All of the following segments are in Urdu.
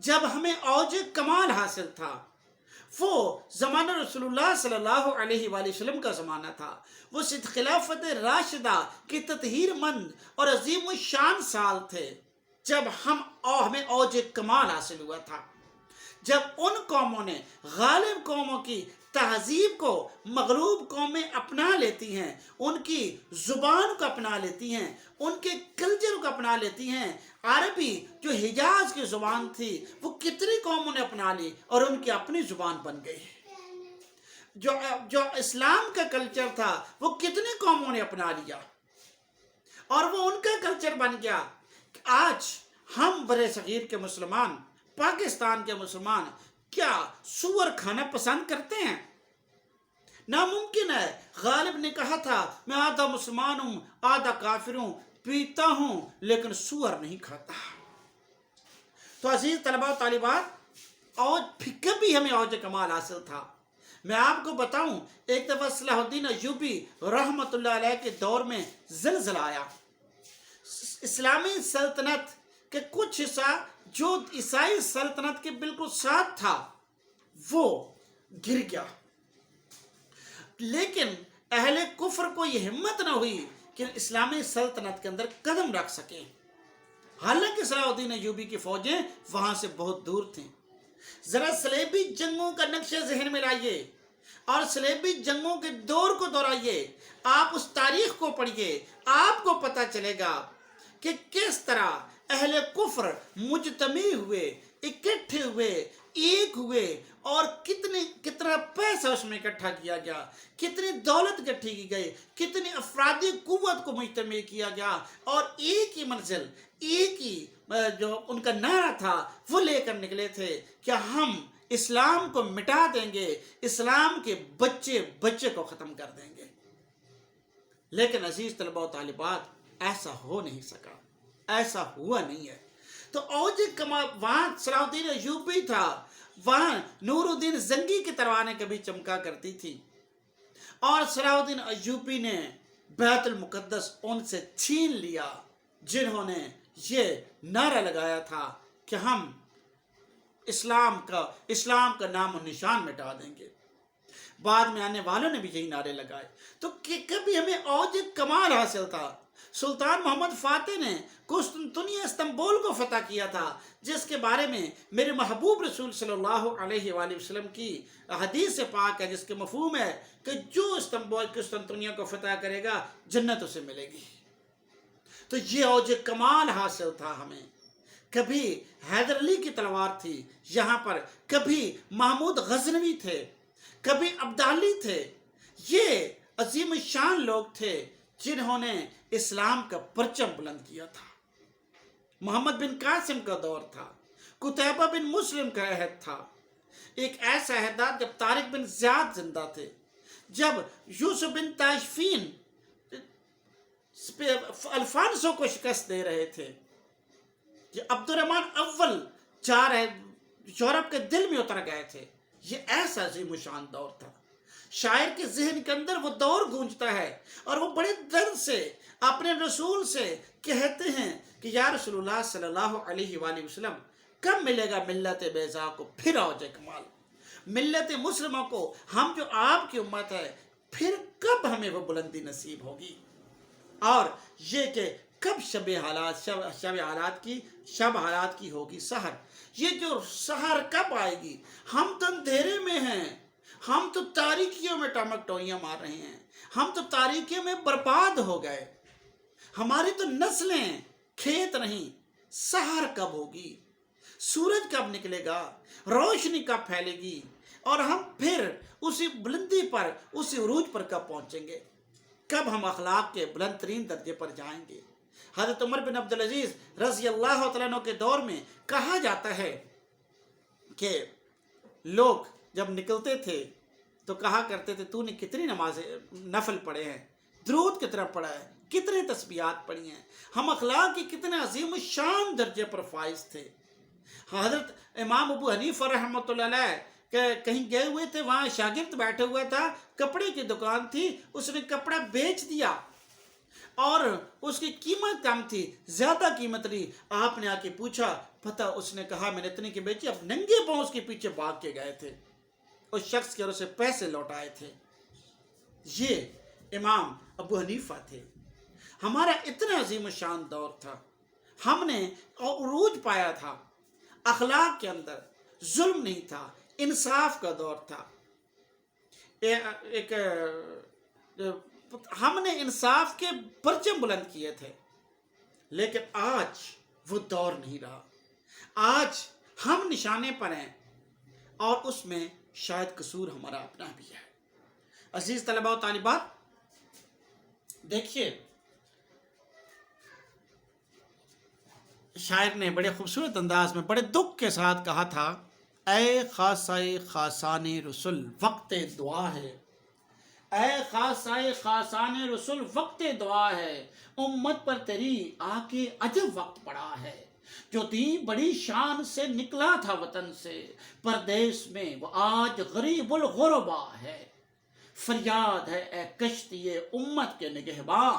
جب ہمیں اوج کمال حاصل تھا وہ زمانہ رسول اللہ صلی اللہ علیہ وآلہ وسلم کا زمانہ تھا۔ وہ خلافت راشدہ کے تطہیر مند اور عظیم الشان سال تھے جب ہمیں اوج کمال حاصل ہوا تھا، جب ان قوموں نے غالب قوموں کی تہذیب کو مغلوب قومیں اپنا لیتی ہیں، ان کی زبان کو اپنا لیتی ہیں، ان کے کلچر کو اپنا لیتی ہیں۔ عربی جو حجاز کی زبان تھی وہ کتنی قوموں نے اپنا لی اور ان کی اپنی زبان بن گئی۔ جو اسلام کا کلچر تھا وہ کتنی قوموں نے اپنا لیا اور وہ ان کا کلچر بن گیا۔ آج ہم برِ صغیر کے مسلمان، پاکستان کے مسلمان کیا سور کھانا پسند کرتے ہیں؟ ناممکن ہے۔ غالب نے کہا تھا میں آدھا مسلمان ہوں آدھا کافر ہوں، پیتا ہوں لیکن سور نہیں کھاتا۔ تو عزیز طلباء و طالبات، کبھی ہمیں اوج کمال حاصل تھا۔ میں آپ کو بتاؤں، ایک دفعہ صلاح الدین ایوبی رحمۃ اللہ علیہ کے دور میں زلزلہ آیا۔ اسلامی سلطنت کے کچھ حصہ جو عیسائی سلطنت کے بالکل ساتھ تھا وہ گر گیا، لیکن اہل کفر کو یہ ہمت نہ ہوئی کہ اسلامی سلطنت کے اندر قدم رکھ سکیں، حالانکہ صلاح الدین ایوبی کی فوجیں وہاں سے بہت دور تھیں۔ ذرا صلیبی جنگوں کا نقشہ ذہن میں لائیے اور صلیبی جنگوں کے دور کو دہرائیے، آپ اس تاریخ کو پڑھیے، آپ کو پتہ چلے گا کہ کس طرح اہل کفر مجتمع ہوئے، اکٹھے ہوئے، ایک ہوئے اور کتنا پیسہ اس میں اکٹھا کیا گیا، کتنی دولت اکٹھی کی گئی، کتنی افرادی قوت کو مجتمع کیا گیا اور ایک ہی منزل، ایک ہی جو ان کا نعرہ تھا وہ لے کر نکلے تھے کہ ہم اسلام کو مٹا دیں گے، اسلام کے بچے کو ختم کر دیں گے۔ لیکن عزیز طلباء و طالبات، ایسا ہو نہیں سکا، ایسا ہوا نہیں ہے۔ تو اوج کمال وہاں صلاح الدین ایوبی تھا، وہاں نور الدین زنگی کی تلواریں کبھی چمکا کرتی تھی اور صلاح الدین ایوبی نے بیت المقدس ان سے چھین لیا، جنہوں نے یہ نعرہ لگایا تھا کہ ہم اسلام کا نام و نشان مٹا دیں گے۔ بعد میں آنے والوں نے بھی یہی نعرے لگائے۔ تو کبھی ہمیں اوج کمال حاصل تھا۔ سلطان محمد فاتح نے قسطنطنیہ استنبول کو فتح کیا تھا، جس کے بارے میں میرے محبوب رسول صلی اللہ علیہ وآلہ وسلم کی حدیث پاک ہے، جس کے مفہوم ہے کہ جو قسطنطنیہ کو فتح کرے گا جنت اسے ملے گی۔ تو یہ اوج کمال حاصل تھا ہمیں۔ کبھی حیدر علی کی تلوار تھی یہاں پر، کبھی محمود غزنوی تھے، کبھی عبدالی تھے۔ یہ عظیم شان لوگ تھے جنہوں نے اسلام کا پرچم بلند کیا تھا۔ محمد بن قاسم کا دور تھا، قتیبہ بن مسلم کا عہد تھا، ایک ایسا عہد تھا جب طارق بن زیاد زندہ تھے، جب یوسف بن تاشفین الفانسو کو شکست دے رہے تھے، یہ عبد الرحمن اول یورپ کے دل میں اتر گئے تھے۔ یہ ایسا عظیم شان دور تھا۔ شاعر کے ذہن کے اندر وہ دور گونجتا ہے اور وہ بڑے درد سے اپنے رسول سے کہتے ہیں کہ یا رسول اللہ صلی اللہ علیہ وآلہ وسلم، کب ملے گا ملت بیضا کو پھر اوج کمال؟ ملت مسلمہ کو، ہم جو آپ کی امت ہے، پھر کب ہمیں وہ بلندی نصیب ہوگی؟ اور یہ کہ کب شب حالات کی ہوگی سحر، یہ جو سحر کب آئے گی؟ ہم تو اندھیرے میں ہیں، ہم تو تاریکیوں میں ٹمک ٹوئیاں مار رہے ہیں، ہم تو تاریکیوں میں برباد ہو گئے، ہماری تو نسلیں کھیت نہیں۔ سحر کب ہوگی؟ سورج کب نکلے گا؟ روشنی کب پھیلے گی؟ اور ہم پھر اسی بلندی پر، اسی عروج پر کب پہنچیں گے؟ کب ہم اخلاق کے بلند ترین درجے پر جائیں گے؟ حضرت عمر بن عبدالعزیز رضی اللہ تعالیٰ عنہ کے دور میں کہا جاتا ہے کہ لوگ جب نکلتے تھے تو کہا کرتے تھے تو نے کتنی نمازیں نفل پڑھے ہیں، درود کتنا پڑھا ہے، کتنے تسبیحات پڑھی ہیں، ہم اخلاق کی کتنے عظیم شان درجے پر فائز تھے۔ حضرت امام ابو حنیفہ رحمۃ اللہ علیہ کہ کہیں گئے ہوئے تھے، وہاں شاگرد بیٹھے ہوا تھا، کپڑے کی دکان تھی، اس نے کپڑا بیچ دیا اور اس کی قیمت کم تھی، زیادہ قیمت لی۔ آپ نے آ کے پوچھا پتہ اس نے کہا میں نے اتنے کی بیچی، اب ننگے پاؤں اس کے پیچھے بھاگ کے گئے تھے اس شخص کے اور اسے پیسے لوٹائے تھے۔ یہ امام ابو حنیفہ تھے۔ ہمارا اتنا عظیم شان دور تھا، ہم نے عروج پایا تھا، اخلاق کے اندر ظلم نہیں تھا، انصاف کا دور تھا، ایک ہم نے انصاف کے پرچم بلند کیے تھے۔ لیکن آج وہ دور نہیں رہا، آج ہم نشانے پر ہیں اور اس میں شاید قصور ہمارا اپنا بھی ہے۔ عزیز طلباء و طالبات، دیکھیے شاعر نے بڑے خوبصورت انداز میں بڑے دکھ کے ساتھ کہا تھا، اے خاصائے خاصان رسول وقت دعا ہے، اے خاصائے خاصان رسول وقت دعا ہے، امت پر تیری آ کے عجب وقت پڑا ہے، جو دین بڑی شان سے نکلا تھا وطن سے، پردیس میں وہ آج غریب الغربا ہے، فریاد ہے اے کشتی امت کے نگہباں،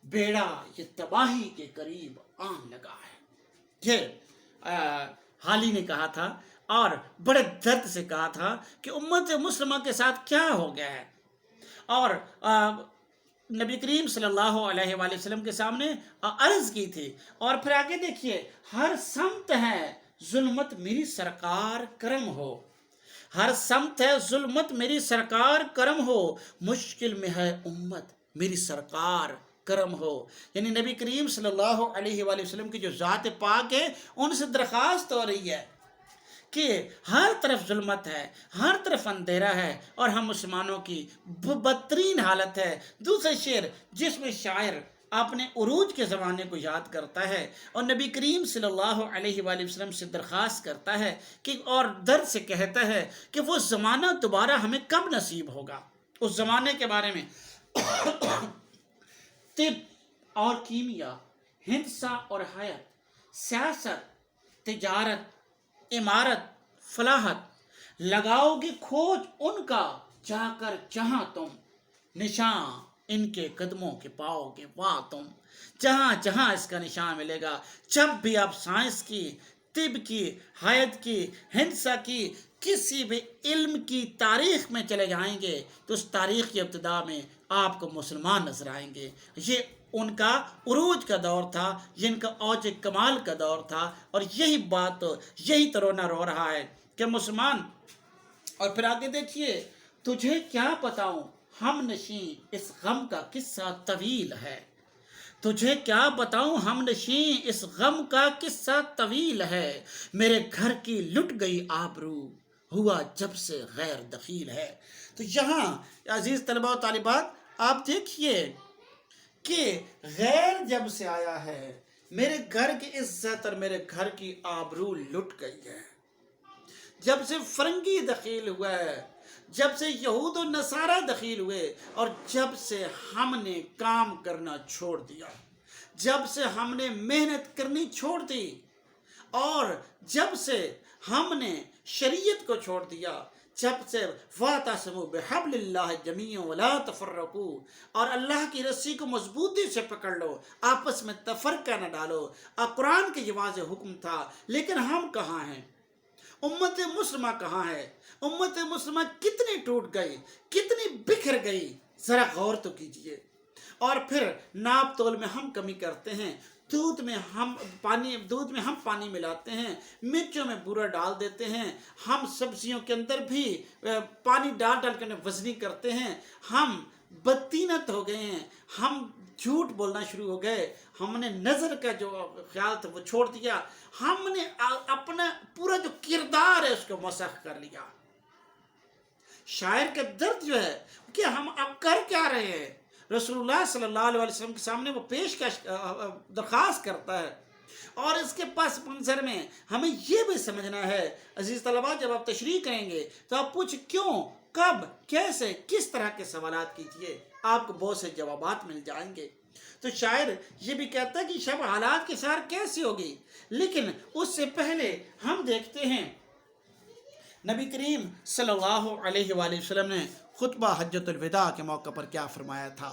بیڑا یہ تباہی کے قریب آن لگا ہے۔ یہ حالی نے کہا تھا اور بڑے درد سے کہا تھا کہ امت مسلمہ کے ساتھ کیا ہو گیا ہے، اور نبی کریم صلی اللہ علیہ وآلہ وسلم کے سامنے عرض کی تھی۔ اور پھر آگے دیکھیے، ہر سمت ہے ظلمت میری سرکار کرم ہو، ہر سمت ہے ظلمت میری سرکار کرم ہو، مشکل میں ہے امت میری سرکار کرم ہو۔ یعنی نبی کریم صلی اللہ علیہ وآلہ وسلم کی جو ذات پاک ہے ان سے درخواست ہو رہی ہے کہ ہر طرف ظلمت ہے، ہر طرف اندھیرا ہے اور ہم مسلمانوں کی بدترین حالت ہے۔ دوسرے شعر جس میں شاعر اپنے عروج کے زمانے کو یاد کرتا ہے اور نبی کریم صلی اللہ علیہ وآلہ وسلم سے درخواست کرتا ہے کہ اور درد سے کہتا ہے کہ وہ زمانہ دوبارہ ہمیں کب نصیب ہوگا۔ اس زمانے کے بارے میں طب اور کیمیا، ہندسہ اور حیات، سیاست، تجارت، عمارت، فلاحت، لگاؤ گے کھوج ان کا جا کر جہاں تم، نشان ان کے قدموں کے پاؤ گے واہ تم، جہاں جہاں اس کا نشان ملے گا۔ جب بھی آپ سائنس کی، طب کی، حیات کی، ہندسہ کی، کسی بھی علم کی تاریخ میں چلے جائیں گے تو اس تاریخ کی ابتدا میں آپ کو مسلمان نظر آئیں گے۔ یہ ان کا عروج کا دور تھا، یہ ان کا اوج کمال کا دور تھا، اور یہی بات یہی ترونا رو رہا ہے کہ مسلمان۔ اور پھر آگے دیکھیے، تجھے کیا بتاؤں ہم نشیں اس غم کا قصہ طویل ہے، تجھے کیا بتاؤں ہم نشیں اس غم کا قصہ طویل ہے، میرے گھر کی لٹ گئی آبرو ہوا جب سے غیر دخیل ہے۔ تو یہاں عزیز طلباء و طالبات آپ دیکھیے کہ غیر جب سے آیا ہے، میرے گھر کی عزت اور میرے گھر کی آبرو لٹ گئی ہے، جب سے فرنگی دخیل ہوا ہے، جب سے یہود و نصارہ دخیل ہوئے، اور جب سے ہم نے کام کرنا چھوڑ دیا، جب سے ہم نے محنت کرنی چھوڑ دی، اور جب سے ہم نے شریعت کو چھوڑ دیا، جب سے وَاعْتَصِمُوا بِحَبْلِ اللَّهِ جَمِيعًا وَلَا تَفَرَّقُوا، اور اللہ کی رسی کو مضبوطی سے پکڑ لو، آپس میں تفرقہ نہ ڈالو۔ قرآن کے یہ واضح حکم تھا، لیکن ہم کہاں ہیں؟ امت مسلمہ کہاں ہے؟ امت مسلمہ کتنی ٹوٹ گئی، کتنی بکھر گئی، ذرا غور تو کیجئے۔ اور پھر ناپ تول میں ہم کمی کرتے ہیں، دودھ میں ہم پانی ملاتے ہیں، مرچوں میں بورا ڈال دیتے ہیں، ہم سبزیوں کے اندر بھی پانی ڈال ڈال کر وزنی کرتے ہیں، ہم بدتینت ہو گئے ہیں، ہم جھوٹ بولنا شروع ہو گئے، ہم نے نظر کا جو خیال تھا وہ چھوڑ دیا، ہم نے اپنا پورا جو کردار ہے اس کو مسخ کر لیا۔ شاعر کا درد جو ہے کہ ہم اب کر کیا رہے ہیں؟ رسول اللہ صلی اللہ علیہ وسلم کے سامنے وہ پیشکش درخواست کرتا ہے، اور اس کے پس منظر میں ہمیں یہ بھی سمجھنا ہے عزیز طلباء، جب آپ تشریح کریں گے تو آپ پوچھ کیوں، کب، کیسے، کس طرح کے سوالات کیجئے، آپ کو بہت سے جوابات مل جائیں گے۔ تو شاعر یہ بھی کہتا ہے کہ شب حالات کے سار کیسی ہوگی، لیکن اس سے پہلے ہم دیکھتے ہیں نبی کریم صلی اللہ علیہ وآلہ وسلم نے خطبہ حجۃ الوداع کے موقع پر کیا فرمایا تھا۔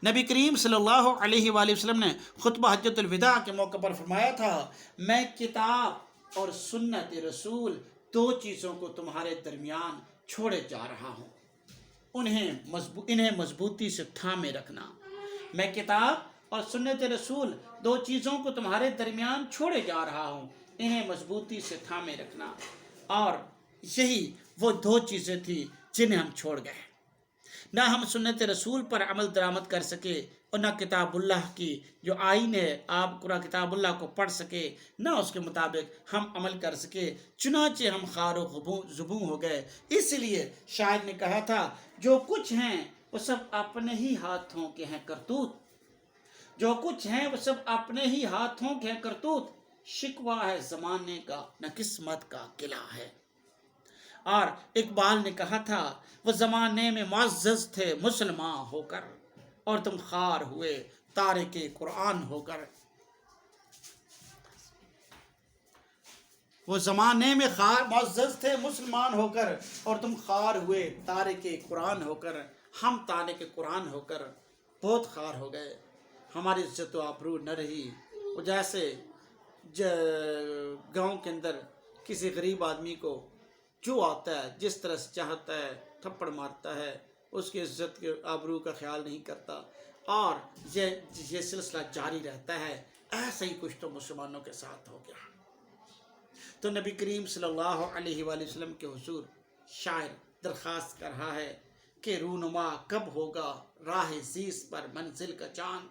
نبی کریم صلی اللہ علیہ وآلہ وسلم نے خطبہ حجۃ الوداع کے موقع پر فرمایا تھا، میں کتاب اور سنت رسول دو چیزوں کو تمہارے درمیان چھوڑے جا رہا ہوں، انہیں مضبوطی سے تھامے رکھنا۔ میں کتاب اور سنت رسول دو چیزوں کو تمہارے درمیان چھوڑے جا رہا ہوں، انہیں مضبوطی سے تھامے رکھنا۔ اور یہی وہ دو چیزیں تھیں جنہیں ہم چھوڑ گئے۔ نہ ہم سنت رسول پر عمل درآمد کر سکے اور نہ کتاب اللہ کی جو آئین ہے، آپ قرآن کتاب اللہ کو پڑھ سکے، نہ اس کے مطابق ہم عمل کر سکے، چنانچہ ہم خار و زبوں ہو گئے۔ اس لیے شاعر نے کہا تھا، جو کچھ ہیں وہ سب اپنے ہی ہاتھوں کے ہیں کرتوت، جو کچھ ہیں وہ سب اپنے ہی ہاتھوں کے ہیں کرتوت، شکوہ ہے زمانے کا نہ قسمت کا قلعہ ہے۔ اور اقبال نے کہا تھا، وہ زمانے میں معزز تھے مسلمان ہو کر، اور تم خوار ہوئے تارک قرآن ہو کر۔ وہ زمانے میں معزز تھے مسلمان ہو کر، اور تم خوار ہوئے تارک قرآن ہو کر۔ ہم تارک قرآن ہو کر بہت خوار ہو گئے، ہماری عزت و آبرو نہ رہی۔ وہ جیسے گاؤں کے اندر کسی غریب آدمی کو جو آتا ہے جس طرح سے چاہتا ہے تھپڑ مارتا ہے، اس کی عزت کے آبرو کا خیال نہیں کرتا، اور یہ سلسلہ جاری رہتا ہے۔ ایسا ہی کچھ تو مسلمانوں کے ساتھ ہو گیا۔ تو نبی کریم صلی اللہ علیہ وآلہ وسلم کے حضور شاعر درخواست کر رہا ہے کہ رونما کب ہوگا راہ زیست پر منزل کا چاند،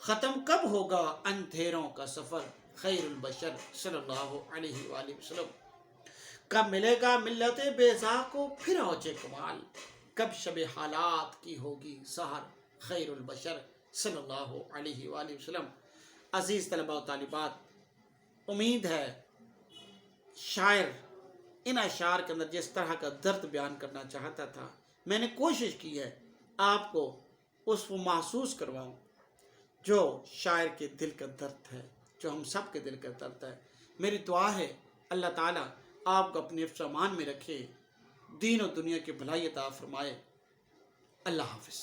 ختم کب ہوگا اندھیروں کا سفر خیر البشر صلی اللہ علیہ وآلہ وسلم، کب ملے گا ملت بیضا کو پھر اوج کمال، کب شب حالات کی ہوگی سحر خیر البشر صلی اللہ علیہ وآلہ وسلم۔ عزیز طلباء و طالبات، امید ہے شاعر ان اشعار کے اندر جس طرح کا درد بیان کرنا چاہتا تھا، میں نے کوشش کی ہے آپ کو اس کو محسوس کرواؤں جو شاعر کے دل کا درد ہے، جو ہم سب کے دل کا درد ہے۔ میری دعا ہے اللہ تعالیٰ آپ کو اپنے حفظ و امان میں رکھے، دین و دنیا کی بھلائی عطا فرمائے۔ اللہ حافظ۔